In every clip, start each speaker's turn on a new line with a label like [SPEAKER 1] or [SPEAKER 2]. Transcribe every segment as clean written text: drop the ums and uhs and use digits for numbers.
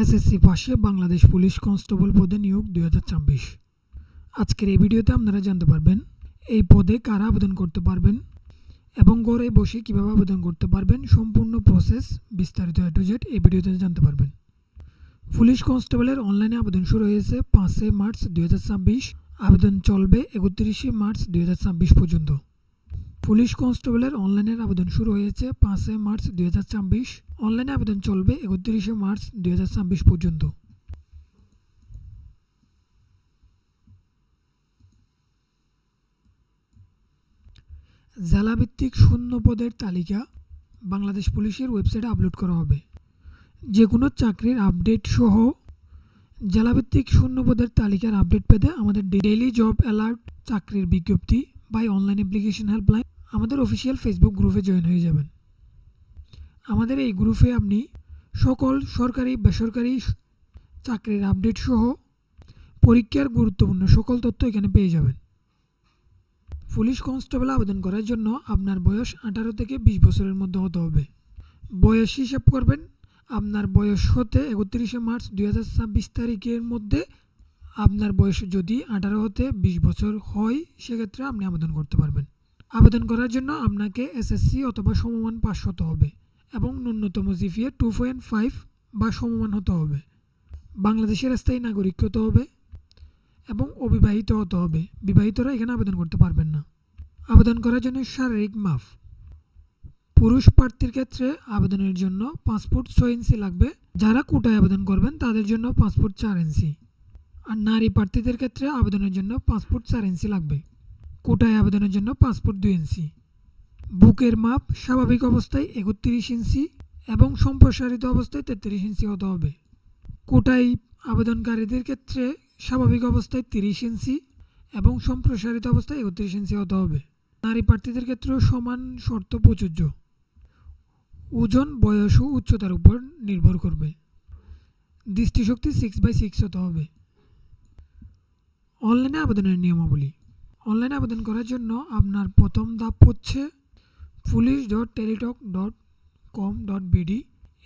[SPEAKER 1] SSC পাশে Bangladesh police constable পদে নিয়োগ 2026। আজকের এই ভিডিওতে আপনারা জানতে পারবেন এই পদে কারা আবেদন করতে পারবেন এবং ঘরে বসে কীভাবে আবেদন করতে পারবেন। সম্পূর্ণ প্রসেস বিস্তারিত A to Z এই ভিডিওতে জানতে পারবেন। পুলিশ কনস্টেবলের অনলাইনে আবেদন শুরু হয়েছে 5 মার্চ 2026। আবেদন চলবে 31 মার্চ 2026 পর্যন্ত। পুলিশ কনস্টেবলের অনলাইনের আবেদন শুরু হয়েছে 5 মার্চ 2026। অনলাইনে আবেদন চলবে 31 মার্চ 2026 পর্যন্ত। জেলাভিত্তিক শূন্য পদের তালিকা বাংলাদেশ পুলিশের ওয়েবসাইটে আপলোড করা হবে। যে কোনো চাকরির আপডেট সহ জেলাভিত্তিক শূন্য পদের তালিকার আপডেট পেতে আমাদের ডেইলি জব অ্যালার্ট চাকরির বিজ্ঞপ্তি বাই অনলাইন অ্যাপ্লিকেশন হেল্পলাইন আমাদের অফিসিয়াল ফেসবুক গ্রুপে জয়েন হয়ে যাবেন। আমাদের এই গ্রুপে আপনি সকল সরকারি বেসরকারি চাকরির আপডেট সহ পরীক্ষার গুরুত্বপূর্ণ সকল তথ্য এখানে পেয়ে যাবেন। পুলিশ কনস্টেবল আবেদন করার জন্য আপনার বয়স 18 থেকে 20 বছরের মধ্যে হতে হবে। বয়স হিসাব করবেন আপনার বয়স হতে 31 মার্চ 2026 তারিখের মধ্যে আপনার বয়স যদি 18 হতে 20 বছর হয় সেক্ষেত্রে আপনি আবেদন করতে পারবেন। আবেদন করার জন্য আপনাকে এসএসসি অথবা সমমান পাস হতে হবে এবং ন্যূনতম জিপিএ 2.5 বা সমমান হতে হবে। বাংলাদেশের স্থায়ী নাগরিক হতে হবে এবং অবিবাহিত হতে হবে। বিবাহিতরা এখানে আবেদন করতে পারবেন না। আবেদন করার জন্য শারীরিক মাপ। পুরুষ প্রার্থীর ক্ষেত্রে আবেদনের জন্য 5 ফুট 6 ইঞ্চি লাগবে। যারা কোটায় আবেদন করবেন তাদের জন্য 5 ফুট 4 ইঞ্চি। আর নারী প্রার্থীদের ক্ষেত্রে আবেদনের জন্য 5 ফুট 4 ইঞ্চি লাগবে। কোটায় আবেদনের জন্য 5 ফুট 2 ইঞ্চি। বুকের মাপ স্বাভাবিক অবস্থায় 31 ইঞ্চি এবং সম্প্রসারিত অবস্থায় 33 ইঞ্চি হতে হবে। কোটায় আবেদনকারীদের ক্ষেত্রে স্বাভাবিক অবস্থায় 30 ইঞ্চি এবং সম্প্রসারিত অবস্থায় 31 ইঞ্চি হতে হবে। নারী প্রার্থীদের ক্ষেত্রেও সমান শর্ত প্রযোজ্য। ওজন, বয়স ও উচ্চতার উপর নির্ভর করবে। দৃষ্টিশক্তি 6/6 হতে হবে। অনলাইনে আবেদনের নিয়মাবলী। অনলাইনে আবেদন করার জন্য আপনার প্রথম ধাপ হচ্ছে police.teletalk.com.bd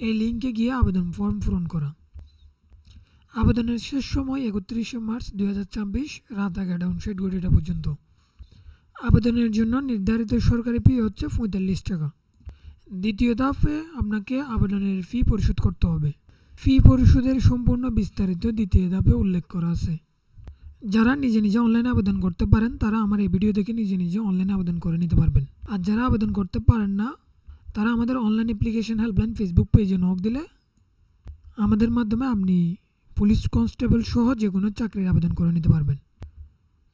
[SPEAKER 1] এই লিঙ্কে গিয়ে আবেদন ফর্ম পূরণ করা। আবেদনের শেষ সময় 31 মার্চ 2026 রাত 11:59 পর্যন্ত। আবেদনের জন্য নির্ধারিত সরকারি ফি হচ্ছে 45 টাকা। দ্বিতীয় ধাপে আপনাকে আবেদনের ফি পরিশোধ করতে হবে। ফি পরিশোধের সম্পূর্ণ বিস্তারিত দ্বিতীয় ধাপে উল্লেখ করা আছে। যারা নিজে নিজে অনলাইনে আবেদন করতে পারেন তারা আমার এই ভিডিও দেখে নিজে নিজে অনলাইনে আবেদন করে নিতে পারবেন। আর যারা আবেদন করতে পারেন না তারা আমাদের অনলাইন অ্যাপ্লিকেশন হেল্পলাইন ফেসবুক পেজে নক দিলে আমাদের মাধ্যমে আপনি পুলিশ কনস্টেবল সহ যে কোনো চাকরির আবেদন করে নিতে পারবেন।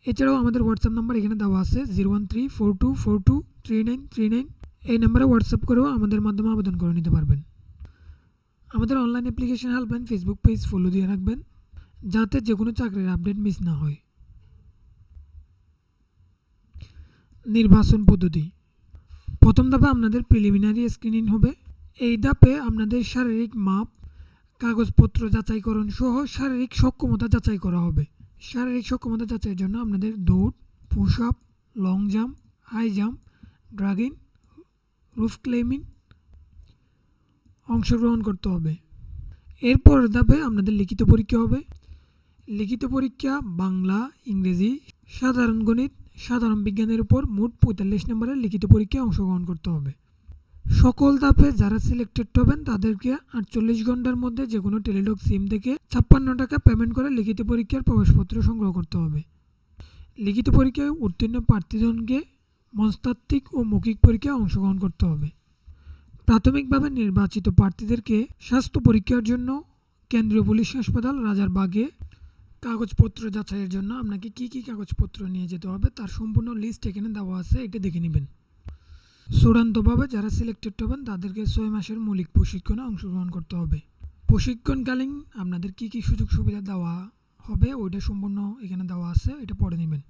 [SPEAKER 1] এছাড়াও আমাদের হোয়াটসঅ্যাপ নাম্বার এখানে দেওয়া আছে 01342423939। এই নাম্বারে হোয়াটসঅ্যাপ করেও আমাদের মাধ্যমে আবেদন করে নিতে পারবেন। আমাদের online application helpline Facebook page follow দিয়ে রাখবেন যাতে যে কোনো চাকরির আপডেট মিস না হয়। নির্বাচন পদ্ধতি। প্রথম ধাপে আপনাদের প্রিলিমিনারি স্ক্রিনিং হবে। এই ধাপে আপনাদের শারীরিক মাপ, কাগজপত্র যাচাইকরণ সহ শারীরিক সক্ষমতা যাচাই করা হবে। শারীরিক সক্ষমতা যাচাইয়ের জন্য আপনাদের দৌড়, push up, long jump, high jump, dragging, roof climbing অংশগ্রহণ করতে হবে। এরপর ধাপে আপনাদের লিখিত পরীক্ষা হবে। লিখিত পরীক্ষা বাংলা, ইংরেজি, সাধারণ গণিত, সাধারণ বিজ্ঞানের উপর মোট 45 নম্বরের লিখিত পরীক্ষায় অংশগ্রহণ করতে হবে। সকল ধাপে যারা সিলেক্টেড হবেন তাদেরকে 48 ঘন্টার মধ্যে যে কোনো টেলিটক সিম থেকে 56 টাকা পেমেন্ট করে লিখিত পরীক্ষার প্রবেশপত্র সংগ্রহ করতে হবে। লিখিত পরীক্ষায় উত্তীর্ণ প্রার্থীগণকে মনস্তাত্ত্বিক ও মৌখিক পরীক্ষায় অংশগ্রহণ করতে হবে। প্রাথমিকভাবে নির্বাচিত প্রার্থীদেরকে স্বাস্থ্য পরীক্ষার জন্য কেন্দ্রীয় পুলিশ হাসপাতাল রাজারবাগে কাগজপত্র যাচাইয়ের জন্য আপনাকে কী কী কাগজপত্র নিয়ে যেতে হবে তার সম্পূর্ণ লিস্ট এখানে দেওয়া আছে, এটা দেখে নেবেন। চূড়ান্তভাবে যারা সিলেক্টেড হবেন তাদেরকে 6 মাসের মৌলিক প্রশিক্ষণে অংশগ্রহণ করতে হবে। প্রশিক্ষণকালীন আপনাদের কী কী সুযোগ সুবিধা দেওয়া হবে ওইটা সম্পূর্ণ এখানে দেওয়া আছে, এটা পড়ে নেবেন।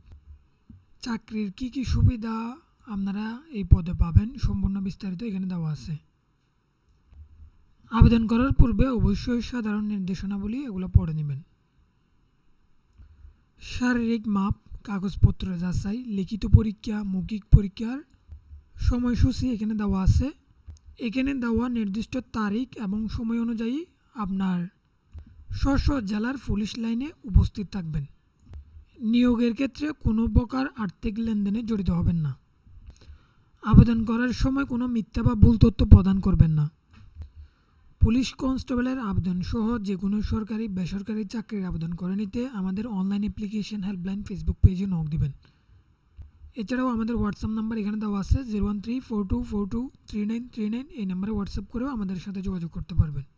[SPEAKER 1] চাকরির কী কী সুবিধা আপনারা এই পদে পাবেন সম্পূর্ণ বিস্তারিত এখানে দেওয়া আছে। আবেদন করার পূর্বে অবশ্যই সাধারণ নির্দেশনাবলী এগুলো পড়ে নেবেন। শারীরিক মাপ, কাগজপত্র যাচাই, লিখিত পরীক্ষা, মৌখিক পরীক্ষার সময়সূচি এখানে দেওয়া আছে। এখানে দেওয়া নির্দিষ্ট তারিখ এবং সময় অনুযায়ী আপনার স্ব জেলার পুলিশ লাইনে উপস্থিত থাকবেন। নিয়োগের ক্ষেত্রে কোনো প্রকার আর্থিক লেনদেনে জড়িত হবেন না। আবেদন করার সময় কোনো মিথ্যা বা ভুল তথ্য প্রদান করবেন না। পুলিশ কনস্টেবলের আবেদন সহ যে কোনো সরকারি বেসরকারি চাকরির আবেদন করে নিতে আমাদের অনলাইন অ্যাপ্লিকেশন হেল্পলাইন ফেসবুক পেজে নক দিবেন। এছাড়াও আমাদের হোয়াটসঅ্যাপ নাম্বার এখানে দেওয়া আছে 01342423939। এই নাম্বারে হোয়াটসঅ্যাপ করেও আমাদের সাথে যোগাযোগ করতে পারবেন।